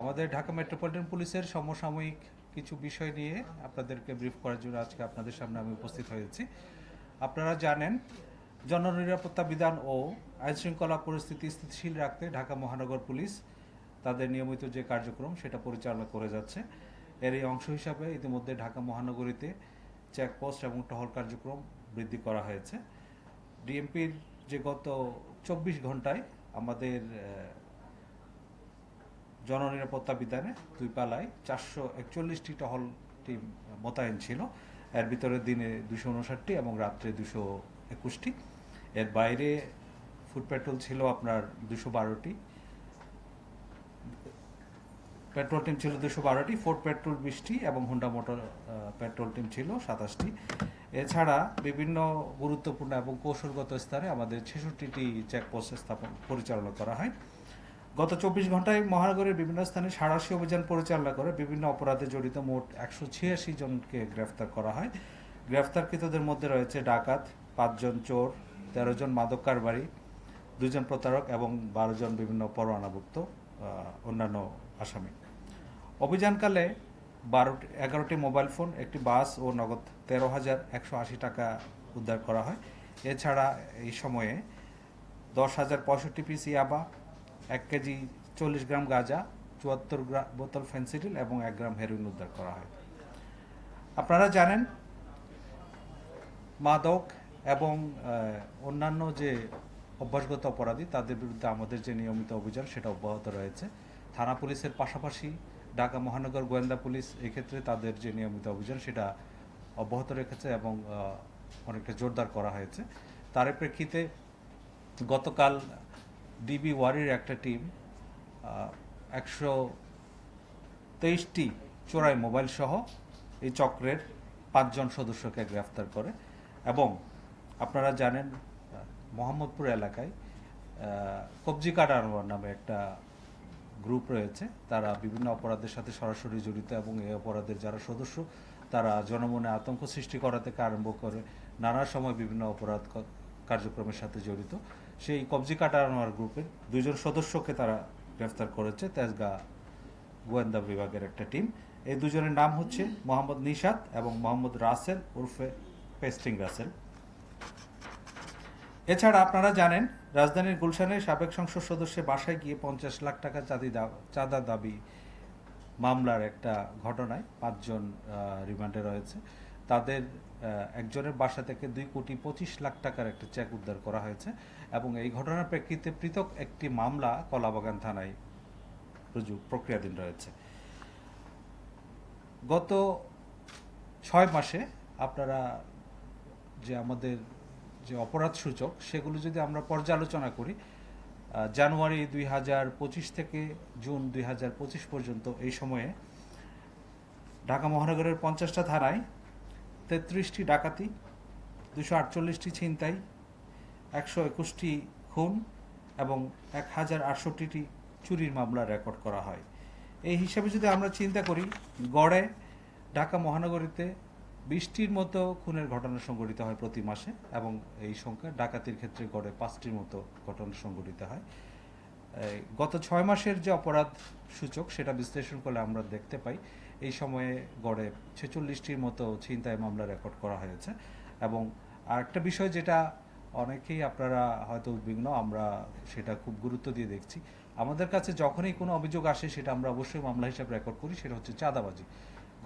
আমাদের ঢাকা মেট্রোপলিটন পুলিশের সমসাময়িক কিছু বিষয় নিয়ে আপনাদেরকে ব্রিফ করার জন্য আজকে আপনাদের সামনে আমি উপস্থিত হয়েছি। আপনারা জানেন, জননিরাপত্তা বিধান ও আইনশৃঙ্খলা পরিস্থিতি স্থিতিশীল রাখতে ঢাকা মহানগর পুলিশ তাদের নিয়মিত যে কার্যক্রম সেটা পরিচালনা করে যাচ্ছে। এরই অংশ হিসাবে ইতিমধ্যে ঢাকা মহানগরীতে চেকপোস্ট এবং টহল কার্যক্রম বৃদ্ধি করা হয়েছে। ডিএমপির যে গত 24 ঘন্টায় আমাদের জননিরাপত্তা বিধানে দুই পালায় 441টি টহল টিম মোতায়েন ছিল। এর ভিতরে দিনে 259টি এবং রাত্রে 221টি। এর বাইরে ফুড পেট্রোল ছিল আপনার 212টি, পেট্রোল টিম ছিল 212টি, ফোর্ড পেট্রোল 20টি এবং হোন্ডা মোটর পেট্রোল টিম ছিল 27টি। এছাড়া বিভিন্ন গুরুত্বপূর্ণ এবং কৌশলগত স্থানে আমাদের 66টি চেকপোস্ট স্থাপন পরিচালনা করা হয়। গত 24 ঘন্টায় মহানগরের বিভিন্ন স্থানে সাঁড়াশি অভিযান পরিচালনা করে বিভিন্ন অপরাধে জড়িত মোট 186 জনকে গ্রেফতার করা হয়। গ্রেফতারকৃতদের মধ্যে রয়েছে ডাকাত, 5 জন চোর, 13 জন মাদক কারবারি, 2 জন প্রতারক এবং 12 জন বিভিন্ন পরোয়ানাভুক্ত অন্যান্য আসামি। অভিযানকালে 11টি মোবাইল ফোন, একটি বাস ও নগদ 13,180 টাকা উদ্ধার করা হয়। এছাড়া এই সময়ে 10,065 পিস ইয়াবা, 1 কেজি 40 গ্রাম গাঁজা, 74 বোতল ফেন্সিডিল এবং 1 গ্রাম হেরোইন উদ্ধার করা হয়। আপনারা জানেন, মাদক এবং অন্যান্য যে অভ্যাসগত অপরাধী তাদের বিরুদ্ধে আমাদের যে নিয়মিত অভিযান সেটা অব্যাহত রয়েছে। থানা পুলিশের পাশাপাশি ঢাকা মহানগর গোয়েন্দা পুলিশ এক্ষেত্রে তাদের যে নিয়মিত অভিযান সেটা অব্যাহত রেখেছে এবং অনেকটা জোরদার করা হয়েছে। তার প্রেক্ষিতে গতকাল ডিবি ওয়ারির একটা টিম 123টি চোরাই মোবাইল সহ এই চক্রের 5 জন সদস্যকে গ্রেফতার করে। এবং আপনারা জানেন, মোহাম্মদপুর এলাকায় কবজি কাটা আনোয়ার নামে একটা গ্রুপ রয়েছে। তারা বিভিন্ন অপরাধের সাথে সরাসরি জড়িত এবং এই অপরাধের যারা সদস্য তারা জনমনে আতঙ্ক সৃষ্টি করা থেকে আরম্ভ করে নানা সময় বিভিন্ন অপরাধ কার্যক্রমের সাথে জড়িত। সেই কবজি কাটা আনোয়ার গ্রুপের 2 জন সদস্যকে তারা গ্রেফতার করেছে তেজগাঁ গোয়েন্দা বিভাগের একটা টিম। এই 2 জনের নাম হচ্ছে মোহাম্মদ নিশাত এবং মোহাম্মদ রাসেল ওরফে পেস্টিং রাসেল। এছাড়া আপনারা জানেন, রাজধানীর গুলশানের সাবেক সংসদ সদস্যের বাসায় গিয়ে 50 লাখ টাকা চাঁদা দাবি মামলার একটা ঘটনায় 5 জন রিমান্ডে রয়েছে। তাদের একজনের বাসা থেকে 2,25,00,000 টাকার একটা চেক উদ্ধার করা হয়েছে এবং এই ঘটনার প্রেক্ষিতে পৃথক একটি মামলা কলাবাগান থানায় প্রক্রিয়াধীন রয়েছে। গত 6 মাসে আপনারা যে আমাদের যে অপরাধ সূচক সেগুলো যদি আমরা পর্যালোচনা করি, জানুয়ারি 2025 থেকে জুন 2025 পর্যন্ত এই সময়ে ঢাকা মহানগরের 50টা থানায় 33টি ডাকাতি, 248টি ছিনতাই, 121টি খুন এবং 1,068টি চুরির মামলা রেকর্ড করা হয়। এই হিসাবে যদি আমরা চিন্তা করি, গড়ে ঢাকা মহানগরীতে 20টির মতো খুনের ঘটনা সংঘটিত হয় প্রতি মাসে এবং এই সংখ্যা ডাকাতির ক্ষেত্রে গড়ে 5টির মতো ঘটনা সংঘটিত হয়। গত 6 মাসের যে অপরাধ সূচক সেটা বিশ্লেষণ করলে আমরা দেখতে পাই এই সময়ে গড়ে 46টির মতো ছিনতাই মামলা রেকর্ড করা হয়েছে। এবং আরেকটা বিষয় যেটা অনেকেই আপনারা হয়তো উদ্বিগ্ন, আমরা সেটা খুব গুরুত্ব দিয়ে দেখছি। আমাদের কাছে যখনই কোনো অভিযোগ আসে সেটা আমরা অবশ্যই মামলা হিসাবে রেকর্ড করি, সেটা হচ্ছে চাঁদাবাজি।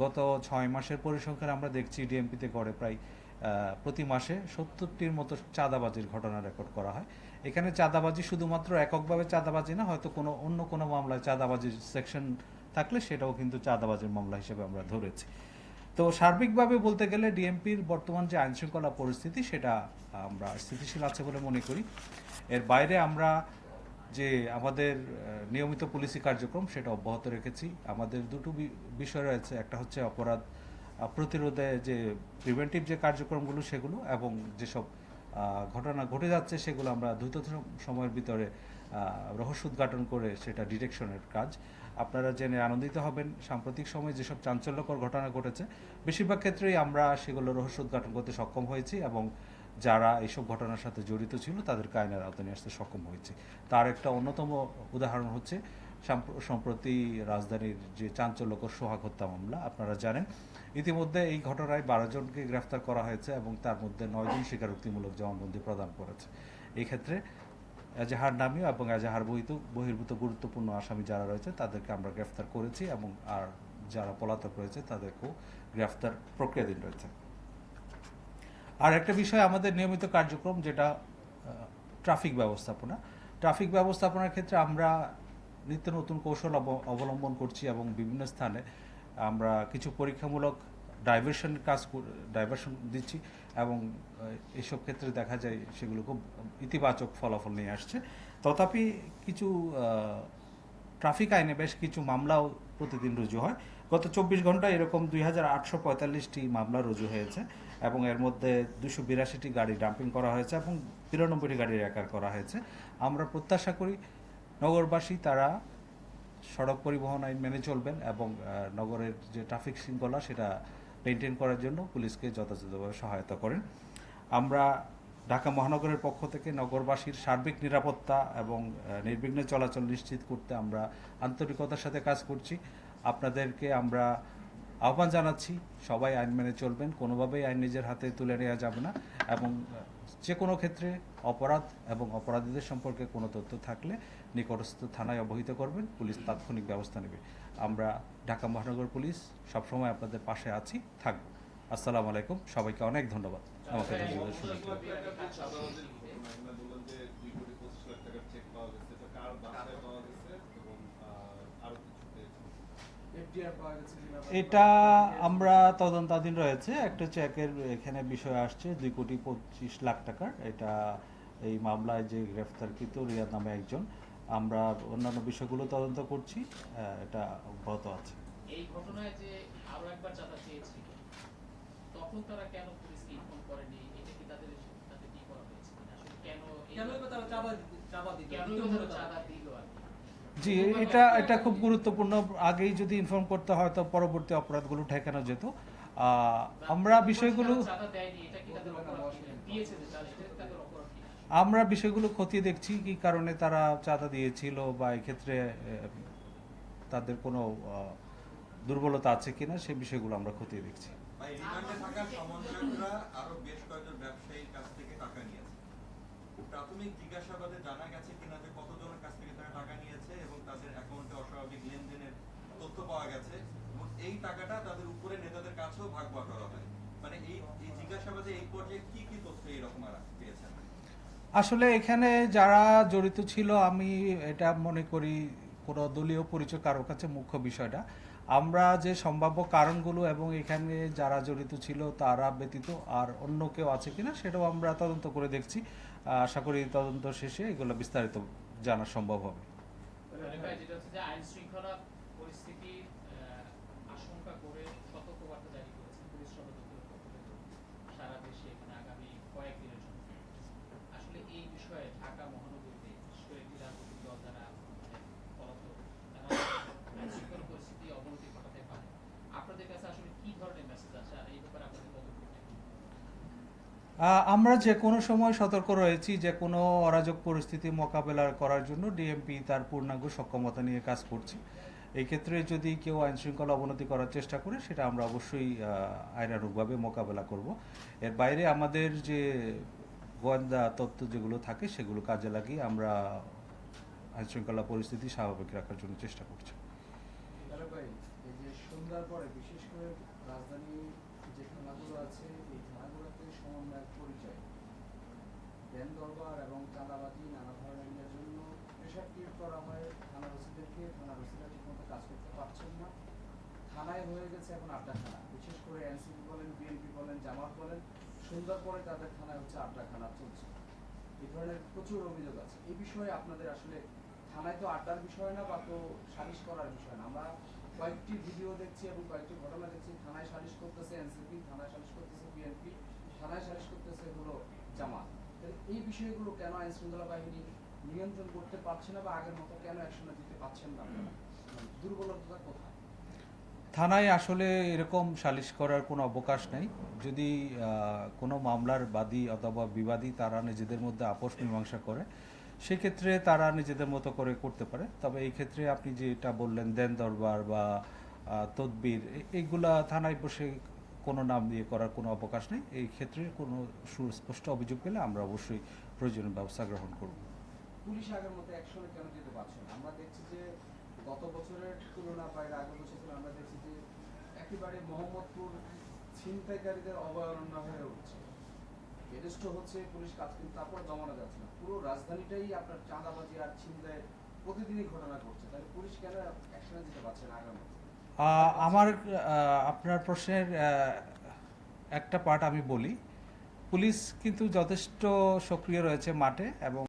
গত 6 মাসের পরিসংখ্যানে আমরা দেখছি ডিএমপিতে গড়ে প্রায় প্রতি মাসে 70টির মতো চাঁদাবাজির ঘটনা রেকর্ড করা হয়। এখানে চাঁদাবাজি শুধুমাত্র এককভাবে চাঁদাবাজি না, হয়তো অন্য কোনো মামলায় চাঁদাবাজির সেকশন থাকলে সেটাও কিন্তু চাঁদাবাজির মামলা হিসেবে আমরা ধরেছি। তো সার্বিকভাবে বলতে গেলে ডিএমপির বর্তমান যে আইনশৃঙ্খলা পরিস্থিতি সেটা আমরা স্থিতিশীল আছে বলে মনে করি। এর বাইরে আমরা যে আমাদের নিয়মিত পুলিশি কার্যক্রম সেটা অব্যাহত রেখেছি। আমাদের দুটো বিষয় রয়েছে, একটা হচ্ছে অপরাধ প্রতিরোধে যে প্রিভেন্টিভ যে কার্যক্রমগুলো সেগুলো, এবং যেসব ঘটনা ঘটে যাচ্ছে সেগুলো আমরা দ্রুত সময়ের ভিতরে রহস্য উদ্ঘাটন করে সেটা ডিটেকশনের কাজ। আপনারা জেনে আনন্দিত হবেন, সাম্প্রতিক সময়ে যেসব চাঞ্চল্যকর ঘটনা ঘটেছে বেশিরভাগ ক্ষেত্রেই আমরা সেগুলো রহস্য উদ্ঘাটন করতে সক্ষম হয়েছি এবং যারা এইসব ঘটনার সাথে জড়িত ছিল তাদেরকে আইনের আওতায় নিয়ে আসতে সক্ষম হয়েছে। তার একটা অন্যতম উদাহরণ হচ্ছে সম্প্রতি রাজধানীর যে চাঞ্চল্যকর সোহাগ হত্যা মামলা আপনারা জানেন, ইতিমধ্যে এই ঘটনায় 12 জনকে গ্রেফতার করা হয়েছে এবং তার মধ্যে 9 জন স্বীকারোক্তিমূলক জবানবন্দি প্রদান করেছে। এই ক্ষেত্রে এজাহার নামীয় এবং এজাহার বহির্ভূত গুরুত্বপূর্ণ আসামি যারা রয়েছে তাদেরকে আমরা গ্রেফতার করেছি এবং আর যারা পলাতক রয়েছে তাদেরকেও গ্রেফতার প্রক্রিয়াধীন রয়েছে। আর একটা বিষয়, আমাদের নিয়মিত কার্যক্রম যেটা ট্রাফিক ব্যবস্থাপনা। ট্রাফিক ব্যবস্থাপনার ক্ষেত্রে আমরা নিত্য নতুন কৌশল অবলম্বন করছি এবং বিভিন্ন স্থানে আমরা কিছু পরীক্ষামূলক ডাইভারশন দিচ্ছি এবং এইসব ক্ষেত্রে দেখা যায় সেগুলো খুব ইতিবাচক ফলাফল নিয়ে আসছে। তথাপি কিছু ট্রাফিক আইনে বেশ কিছু মামলাও প্রতিদিন রুজু হয়। গত 24 ঘন্টায় এরকম 2845টি মামলা রুজু হয়েছে এবং এর মধ্যে 282টি গাড়ি ডাম্পিং করা হয়েছে এবং 93টি গাড়ি রেকার করা হয়েছে। আমরা প্রত্যাশা করি নগরবাসী তারা সড়ক পরিবহন আইন মেনে চলবেন এবং নগরের যে ট্রাফিক শৃঙ্খলা সেটা মেনটেন করার জন্য পুলিশকে যথাযথভাবে সহায়তা করেন। আমরা ঢাকা মহানগরের পক্ষ থেকে নগরবাসীর সার্বিক নিরাপত্তা এবং নির্বিঘ্নে চলাচল নিশ্চিত করতে আমরা আন্তরিকতার সাথে কাজ করছি। আপনাদেরকে আমরা আহ্বান জানাচ্ছি, সবাই আইন মেনে চলবেন, কোনোভাবেই আইন নিজের হাতে তুলে নেওয়া যাবে না এবং যে কোনো ক্ষেত্রে অপরাধ এবং অপরাধীদের সম্পর্কে কোনো তথ্য থাকলে নিকটস্থ থানায় অবহিত করবেন, পুলিশ তাৎক্ষণিক ব্যবস্থা নেবে। আমরা ঢাকা মহানগর পুলিশ সবসময় আপনাদের পাশে আছি, থাকব। আসসালামু আলাইকুম, সবাইকে অনেক ধন্যবাদ আমাকে ধন্যবাদ সুযোগ দেওয়ার। এটা আমরা তদন্তাধীন রয়েছে। একটা চেকের এখানে বিষয় আসছে 2,25,00,000 টাকার। এটা এই মামলায় যে গ্রেফতারকৃত রিয়াদ নামে একজন। আমরা অন্যান্য বিষয়গুলো তদন্ত করছি, এটা অব্যাহত আছে। এই ঘটনায় যে আরো একবার চাঁদা চেয়েছিল, তখন তারা কেন পুলিশকে ইনফর্ম করেনি? এটা কি তাদের সাথে কি করা হয়েছে কিনা? আসলে কেন তারা চাঁদা দিল আর কি? জি, এটা খুব গুরুত্বপূর্ণ। আগেই যদি ইনফর্ম করতে হয় তো পরবর্তী অপরাধগুলো ঠেকানো যেত। আমরা বিষয়গুলো খতিয়ে দেখছি কি কারণে তারা চাঁদা দিয়েছিল বা এক্ষেত্রে তাদের কোনো দুর্বলতা আছে কিনা সেই বিষয়গুলো আমরা খতিয়ে দেখছি। প্রাথমিক জিজ্ঞাসাবাদে জানা গেছে কিনা যে কতজনের কাছ থেকে তারা টাকা নিয়েছে এবং তাদের অ্যাকাউন্টে অস্বাভাবিক লেনদেনের তথ্য পাওয়া গেছে এবং এই টাকাটা তাদের উপরে নেতাদের কাছেও ভাগ করা হয়। মানে এই জিজ্ঞাসাবাদে এই পর্যায়ে কি কি তথ্য এরকম পেয়েছেন? আসলে এখানে যারা জড়িত ছিল, আমি এটা মনে করি কোনো দলীয় পরিচয় কারোর কাছে মুখ্য বিষয়টা। আমরা যে সম্ভাব্য কারণগুলো এবং এখানে যারা জড়িত ছিল তারা ব্যতীত আর অন্য কেউ আছে কিনা সেটাও আমরা তদন্ত করে দেখছি। আশা করি তদন্ত শেষে এগুলো বিস্তারিত জানা সম্ভব হবে। আইন শৃঙ্খলা পরিস্থিতি আশঙ্কা করে সতর্কবার্তা জারি করেছেন পুলিশ সদর দপ্তরের পক্ষ থেকে সারা দেশে এখানে আগামী কয়েকদিনের জন্য। আসলে এই বিষয়ে ঢাকা মহানগরীতে বিশেষ করে একটি রাজনৈতিক দল যারা পলাতক, তারা আইন শৃঙ্খলা পরিস্থিতি অবনতি ঘটাতে পারে। আপনাদের কাছে আসলে কি ধরনের মেসেজ আছে আর এই ব্যাপারে আপনাদের পদক্ষেপটা কি? আমরা যে কোনো সময় সতর্ক রয়েছি, যে কোনো অরাজক পরিস্থিতি মোকাবেলা করার জন্য ডিএমপি তার পূর্ণাঙ্গ সক্ষমতা নিয়ে কাজ করছে। এই ক্ষেত্রে যদি কেউ আইন শৃঙ্খলা অবনতি করার চেষ্টা করে সেটা আমরা অবশ্যই আইনানুগভাবে মোকাবেলা করব। এর বাইরে আমাদের যে গোয়েন্দা তথ্য যেগুলো থাকে সেগুলো কাজে লাগিয়ে আমরা আইন শৃঙ্খলা পরিস্থিতি স্বাভাবিক রাখার জন্য চেষ্টা করছি। এই যে সন্ধ্যার পরে বিশেষ করে রাজধানী যে থানাগুলো আছে এই থানাগুলোতে সমন্বয়ের পরিচয় ব্যান দরবার এবং চাঁদাবাজি নানা ধরনের জন্য প্রেশার ক্রিয়েট করা হয় থানার ওসিদেরকে। থানার ওসিরা ঠিকমতো কাজ করতে পারছেন না। থানায় হয়ে গেছে এখন আড্ডাখানা। বিশেষ করে এনসিপি বলেন, বিএনপি বলেন, জামাত বলেন, সন্ধ্যার পরে তাদের থানায় হচ্ছে আড্ডাখানা চলছে। এই ধরনের প্রচুর অভিযোগ আছে। এই বিষয়ে আপনাদের আসলে থানায় তো আড্ডার বিষয় না বা তো সালিশ করার বিষয় না। আমরা কয়েকটি ভিডিও দেখছি এবং কয়েকটি ঘটনা দেখছি। থানায় সালিশ করতেছে এনসিপি, থানায় সালিশ করতেছে বিএনপি, থানায় সালিশ করতেছে হলো জামাত। এই বিষয়গুলো কেন আইন শৃঙ্খলা বাহিনী নিয়ন্ত্রণ করতে পারছে না বা আগের মতো কেন অ্যাকশনে দিতে পারছেন না? দুর্বলতা কোথায়? থানায় আসলে এরকম সালিশ করার কোনো অবকাশ নেই। যদি কোনো মামলার বাদী অথবা বিবাদী তারা নিজেদের মধ্যে আপোষ মীমাংসা করে সেক্ষেত্রে তারা নিজেদের মতো করে করতে পারে। তবে এই ক্ষেত্রে আপনি যেটা বললেন দেন দরবার বা তদবির, এইগুলা থানায় বসে কোনো নাম দিয়ে করার কোনো অবকাশ নেই। এই ক্ষেত্রে কোনো সুস্পষ্ট অভিযোগ পেলে আমরা অবশ্যই প্রয়োজনীয় ব্যবস্থা গ্রহণ করব। পুলিশ আগের মতো অ্যাকশনে কেন যেতে পারছে না? আমরা দেখছি যে গত বছরের তুলনা বা এর আগের বছর তুলনায় আমরা দেখছি যে একেবারে মোহাম্মদপুর ছিনতাইকারীদের অভয়ারণ্য হয়ে উঠছে, যথেষ্ট হচ্ছে, পুলিশ কাজ কিন্তু তারপর দমানো যাচ্ছে না। পুরো রাজধানীটাই আপনার চাঁদাবাজি আর ছিনতাই প্রতিদিনই ঘটনা ঘটছে, তাহলে পুলিশ কেন অ্যাকশনে যেতে পারছে না আগের মতো? আমার আপনার প্রশ্নের একটা পার্ট আমি বলি। পুলিশ কিন্তু যথেষ্ট সক্রিয় রয়েছে মাঠে এবং